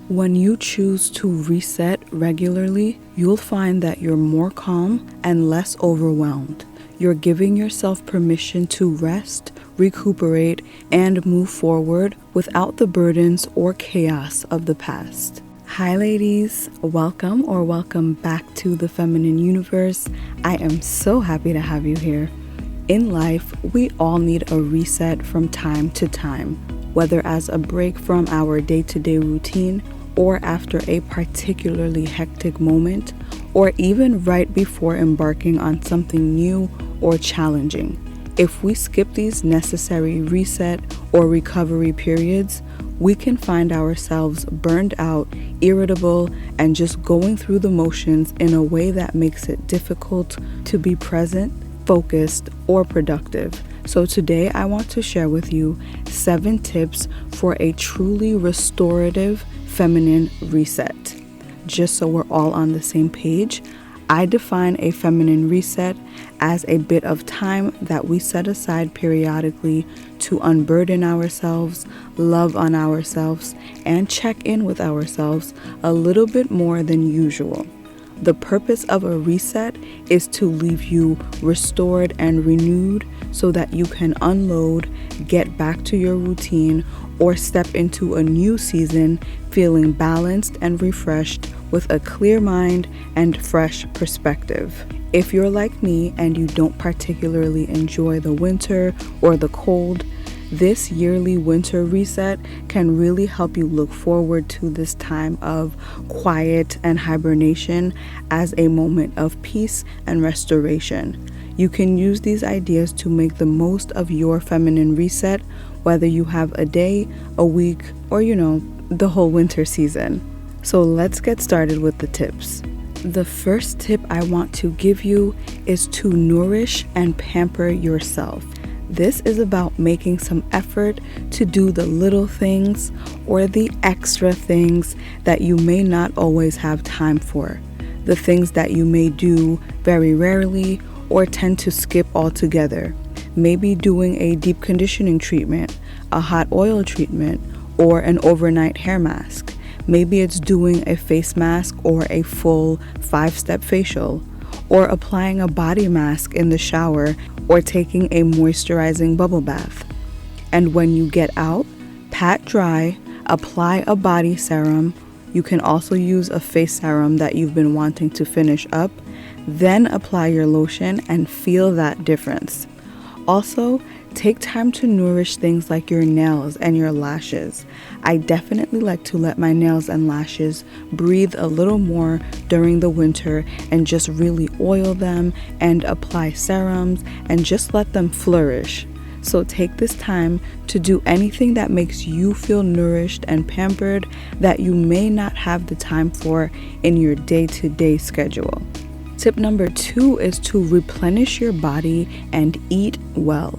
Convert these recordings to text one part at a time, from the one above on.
When you choose to reset regularly, you'll find that you're more calm and less overwhelmed. You're giving yourself permission to rest, recuperate, and move forward without the burdens or chaos of the past. Hi ladies, welcome back to the Feminine Universe. I am so happy to have you here. In life, we all need a reset from time to time, whether as a break from our day-to-day routine or after a particularly hectic moment, or even right before embarking on something new or challenging. If we skip these necessary reset or recovery periods, we can find ourselves burned out, irritable, and just going through the motions in a way that makes it difficult to be present, focused, or productive. So today I want to share with you 7 tips for a truly restorative feminine reset. Just so we're all on the same page, I define a feminine reset as a bit of time that we set aside periodically to unburden ourselves, love on ourselves, and check in with ourselves a little bit more than usual. The purpose of a reset is to leave you restored and renewed so that you can unload, get back to your routine, or step into a new season feeling balanced and refreshed with a clear mind and fresh perspective. If you're like me and you don't particularly enjoy the winter or the cold, this yearly winter reset can really help you look forward to this time of quiet and hibernation as a moment of peace and restoration. You can use these ideas to make the most of your feminine reset, whether you have a day, a week, or the whole winter season. So let's get started with the tips. The first tip I want to give you is to nourish and pamper yourself. This is about making some effort to do the little things or the extra things that you may not always have time for. The things that you may do very rarely or tend to skip altogether. Maybe doing a deep conditioning treatment, a hot oil treatment, or an overnight hair mask. Maybe it's doing a face mask or a full 5-step facial, or applying a body mask in the shower, or taking a moisturizing bubble bath. And when you get out, pat dry, apply a body serum. You can also use a face serum that you've been wanting to finish up, then apply your lotion and feel that difference. Also, take time to nourish things like your nails and your lashes. I definitely like to let my nails and lashes breathe a little more during the winter and just really oil them and apply serums and just let them flourish. So take this time to do anything that makes you feel nourished and pampered that you may not have the time for in your day-to-day schedule. Tip number 2 is to replenish your body and eat well.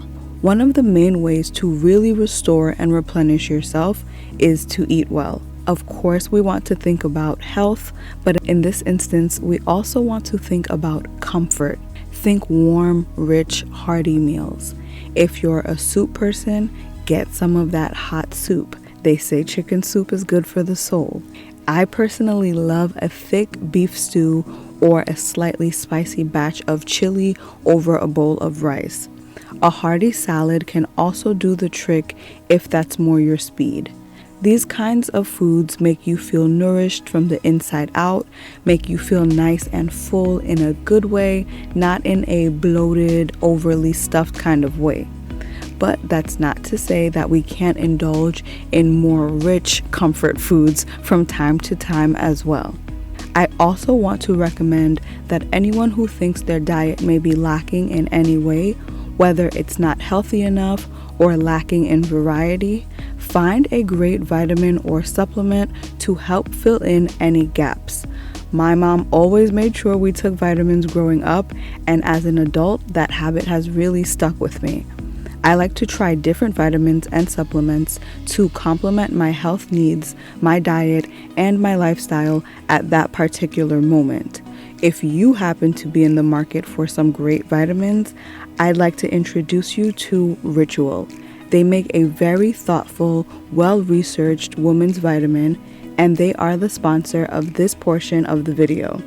One of the main ways to really restore and replenish yourself is to eat well. Of course, we want to think about health, but in this instance, we also want to think about comfort. Think warm, rich, hearty meals. If you're a soup person, get some of that hot soup. They say chicken soup is good for the soul. I personally love a thick beef stew or a slightly spicy batch of chili over a bowl of rice. A hearty salad can also do the trick if that's more your speed. These kinds of foods make you feel nourished from the inside out, make you feel nice and full in a good way, not in a bloated, overly stuffed kind of way. But that's not to say that we can't indulge in more rich comfort foods from time to time as well. I also want to recommend that anyone who thinks their diet may be lacking in any way, whether it's not healthy enough or lacking in variety, find a great vitamin or supplement to help fill in any gaps. My mom always made sure we took vitamins growing up, and as an adult, that habit has really stuck with me. I like to try different vitamins and supplements to complement my health needs, my diet, and my lifestyle at that particular moment. If you happen to be in the market for some great vitamins, I'd like to introduce you to Ritual. They make a very thoughtful, well-researched women's vitamin, and they are the sponsor of this portion of the video.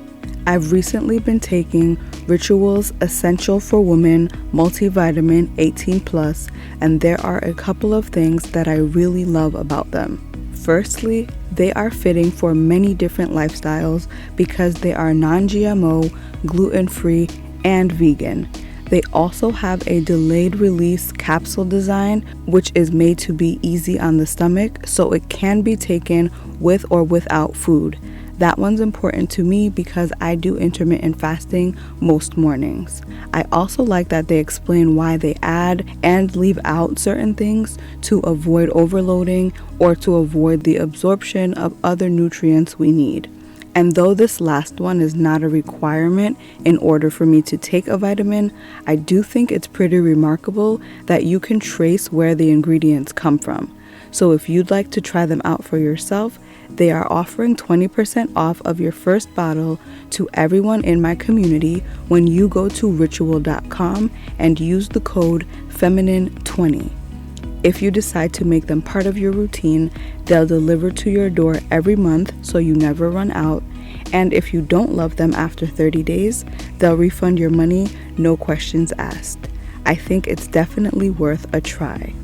I've recently been taking Ritual's Essential for Women Multivitamin 18+, and there are a couple of things that I really love about them. Firstly, they are fitting for many different lifestyles because they are non-GMO, gluten-free, and vegan. They also have a delayed release capsule design, which is made to be easy on the stomach, so it can be taken with or without food. That one's important to me because I do intermittent fasting most mornings. I also like that they explain why they add and leave out certain things to avoid overloading or to avoid the absorption of other nutrients we need. And though this last one is not a requirement in order for me to take a vitamin, I do think it's pretty remarkable that you can trace where the ingredients come from. So if you'd like to try them out for yourself, they are offering 20% off of your first bottle to everyone in my community when you go to ritual.com and use the code FEMININE20. If you decide to make them part of your routine, they'll deliver to your door every month so you never run out. And if you don't love them after 30 days, they'll refund your money, no questions asked. I think it's definitely worth a try.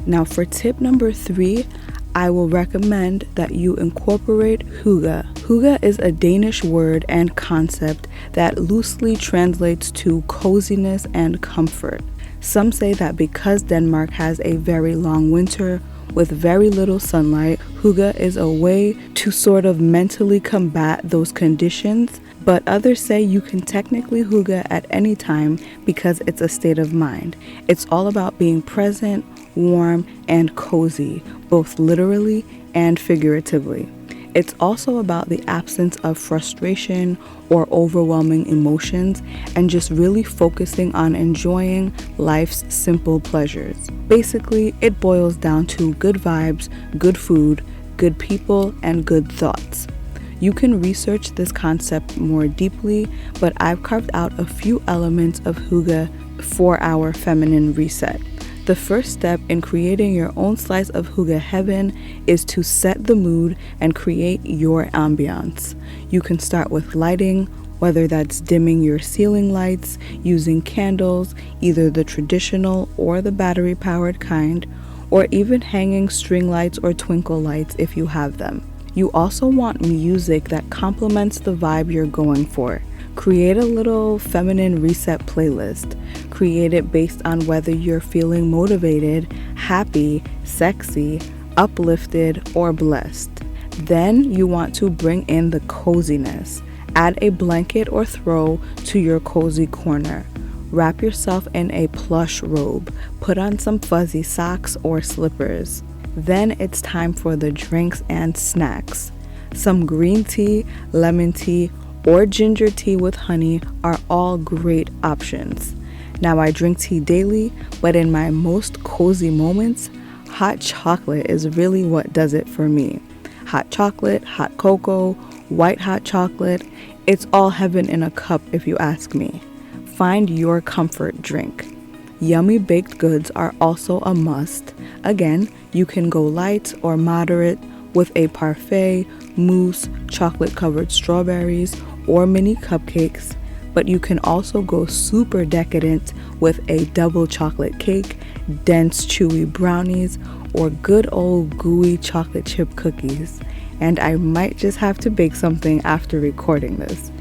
Now for tip number 3, I will recommend that you incorporate hygge. Hygge is a Danish word and concept that loosely translates to coziness and comfort. Some say that because Denmark has a very long winter with very little sunlight, hygge is a way to sort of mentally combat those conditions, but others say you can technically hygge at any time because it's a state of mind. It's all about being present, warm, and cozy, both literally and figuratively. It's also about the absence of frustration or overwhelming emotions and just really focusing on enjoying life's simple pleasures. Basically, it boils down to good vibes, good food, good people, and good thoughts. You can research this concept more deeply, but I've carved out a few elements of hygge for our feminine reset. The first step in creating your own slice of hygge heaven is to set the mood and create your ambiance. You can start with lighting, whether that's dimming your ceiling lights, using candles, either the traditional or the battery-powered kind, or even hanging string lights or twinkle lights if you have them. You also want music that complements the vibe you're going for. Create a little feminine reset playlist. Create it based on whether you're feeling motivated, happy, sexy, uplifted, or blessed. Then you want to bring in the coziness. Add a blanket or throw to your cozy corner. Wrap yourself in a plush robe. Put on some fuzzy socks or slippers. Then it's time for the drinks and snacks. Some green tea, lemon tea, or ginger tea with honey are all great options. Now I drink tea daily, but in my most cozy moments, hot chocolate is really what does it for me. Hot chocolate, hot cocoa, white hot chocolate, it's all heaven in a cup if you ask me. Find your comfort drink. Yummy baked goods are also a must. Again, you can go light or moderate with a parfait, mousse, chocolate-covered strawberries, or mini cupcakes, but you can also go super decadent with a double chocolate cake, dense chewy brownies, or good old gooey chocolate chip cookies. And I might just have to bake something after recording this.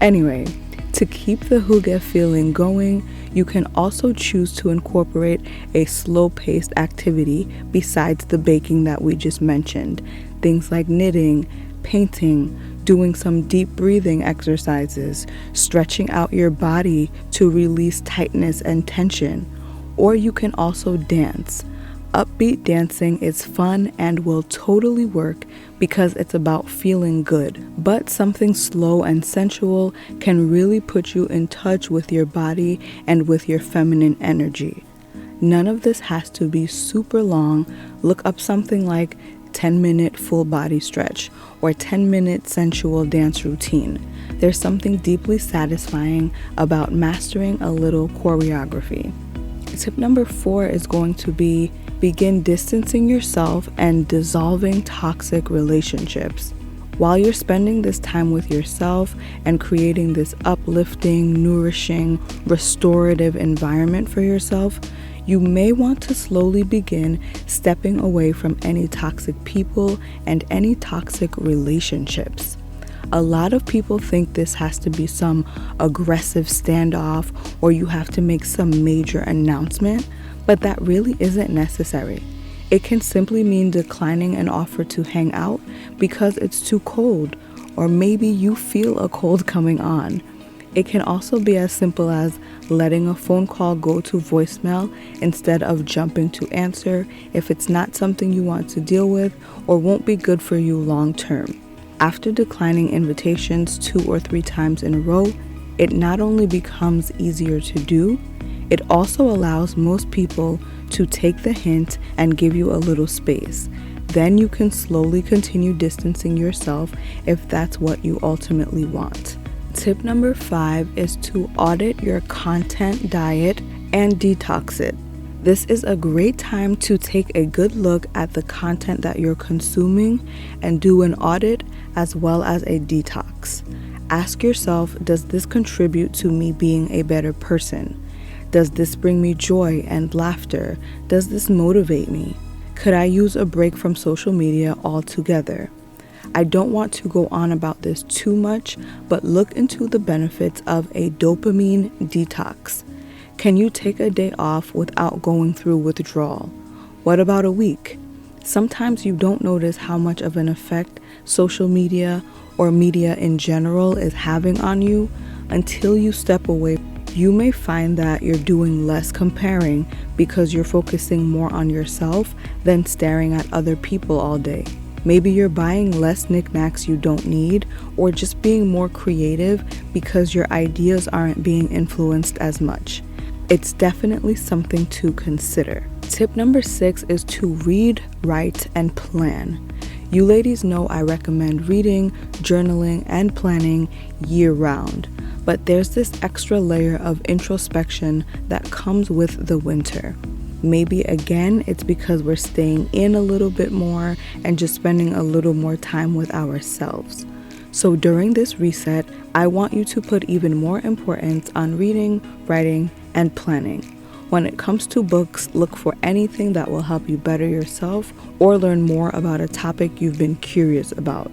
Anyway, to keep the hygge feeling going, you can also choose to incorporate a slow-paced activity besides the baking that we just mentioned. Things like knitting, painting, doing some deep breathing exercises, stretching out your body to release tightness and tension. Or you can also dance. Upbeat dancing is fun and will totally work because it's about feeling good. But something slow and sensual can really put you in touch with your body and with your feminine energy. None of this has to be super long. Look up something like 10-minute full body stretch or 10-minute sensual dance routine. There's something deeply satisfying about mastering a little choreography. Tip number 4 is going to be begin distancing yourself and dissolving toxic relationships. While you're spending this time with yourself and creating this uplifting, nourishing, restorative environment for yourself, you may want to slowly begin stepping away from any toxic people and any toxic relationships. A lot of people think this has to be some aggressive standoff or you have to make some major announcement, but that really isn't necessary. It can simply mean declining an offer to hang out because it's too cold, or maybe you feel a cold coming on. It can also be as simple as letting a phone call go to voicemail instead of jumping to answer if it's not something you want to deal with or won't be good for you long term. After declining invitations 2 or 3 times in a row, it not only becomes easier to do, it also allows most people to take the hint and give you a little space. Then you can slowly continue distancing yourself if that's what you ultimately want. Tip number 5 is to audit your content diet and detox it. This is a great time to take a good look at the content that you're consuming and do an audit as well as a detox. Ask yourself, does this contribute to me being a better person? Does this bring me joy and laughter? Does this motivate me? Could I use a break from social media altogether? I don't want to go on about this too much, but look into the benefits of a dopamine detox. Can you take a day off without going through withdrawal? What about a week? Sometimes you don't notice how much of an effect social media or media in general is having on you until you step away. You may find that you're doing less comparing because you're focusing more on yourself than staring at other people all day. Maybe you're buying less knickknacks you don't need, or just being more creative because your ideas aren't being influenced as much. It's definitely something to consider. Tip number 6 is to read, write, and plan. You ladies know I recommend reading, journaling, and planning year-round. But there's this extra layer of introspection that comes with the winter. Maybe again, it's because we're staying in a little bit more and just spending a little more time with ourselves. So during this reset, I want you to put even more importance on reading, writing, and planning. When it comes to books, look for anything that will help you better yourself or learn more about a topic you've been curious about.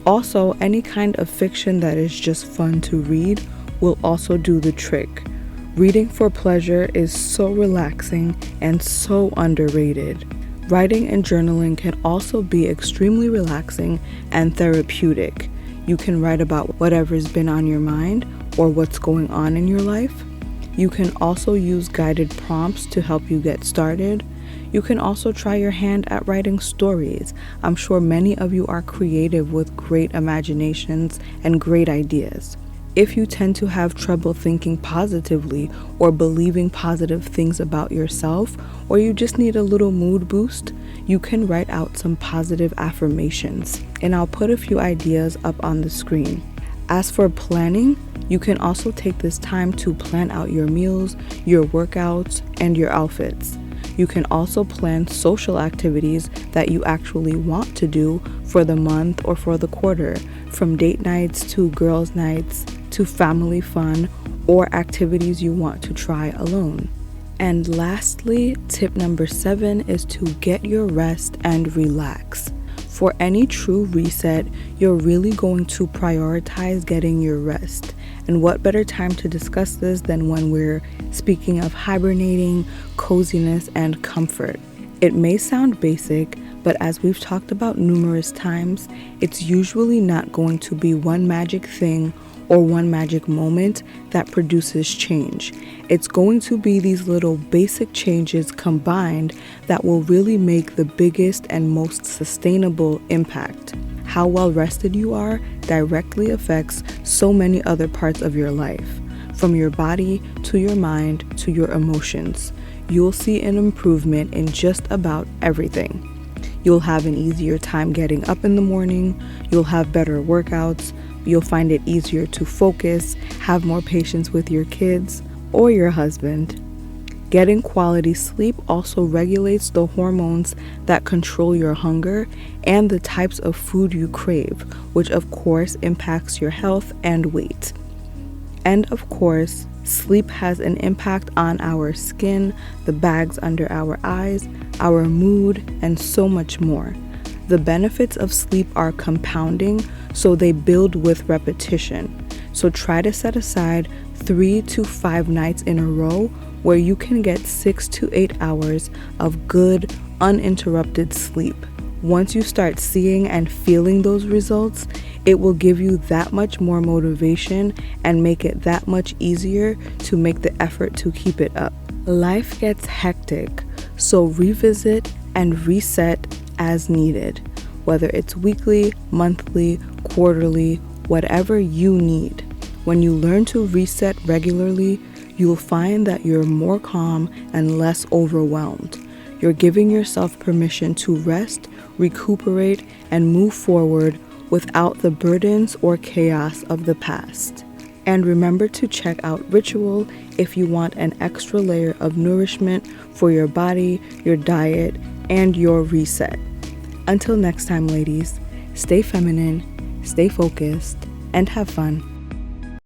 Also, any kind of fiction that is just fun to read will also do the trick. Reading for pleasure is so relaxing and so underrated. Writing and journaling can also be extremely relaxing and therapeutic. You can write about whatever's been on your mind or what's going on in your life. You can also use guided prompts to help you get started. You can also try your hand at writing stories. I'm sure many of you are creative with great imaginations and great ideas. If you tend to have trouble thinking positively or believing positive things about yourself, or you just need a little mood boost, you can write out some positive affirmations. And I'll put a few ideas up on the screen. As for planning, you can also take this time to plan out your meals, your workouts, and your outfits. You can also plan social activities that you actually want to do for the month or for the quarter, from date nights to girls' nights to family fun or activities you want to try alone. And lastly, tip number 7 is to get your rest and relax. For any true reset, you're really going to prioritize getting your rest. And what better time to discuss this than when we're speaking of hibernating, coziness, and comfort. It may sound basic, but as we've talked about numerous times, it's usually not going to be one magic thing or one magic moment that produces change. It's going to be these little basic changes combined that will really make the biggest and most sustainable impact. How well rested you are directly affects so many other parts of your life, from your body to your mind to your emotions. You'll see an improvement in just about everything. You'll have an easier time getting up in the morning, you'll have better workouts, you'll find it easier to focus, have more patience with your kids or your husband. Getting quality sleep also regulates the hormones that control your hunger and the types of food you crave, which of course impacts your health and weight. And of course, sleep has an impact on our skin, the bags under our eyes, our mood, and so much more. The benefits of sleep are compounding, so they build with repetition. So try to set aside 3 to 5 nights in a row where you can get 6 to 8 hours of good, uninterrupted sleep. Once you start seeing and feeling those results, it will give you that much more motivation and make it that much easier to make the effort to keep it up. Life gets hectic, so revisit and reset as needed, whether it's weekly, monthly, quarterly, whatever you need. When you learn to reset regularly, you'll find that you're more calm and less overwhelmed. You're giving yourself permission to rest, recuperate, and move forward without the burdens or chaos of the past. And remember to check out Ritual if you want an extra layer of nourishment for your body, your diet, and your reset. Until next time, ladies, stay feminine, stay focused, and have fun.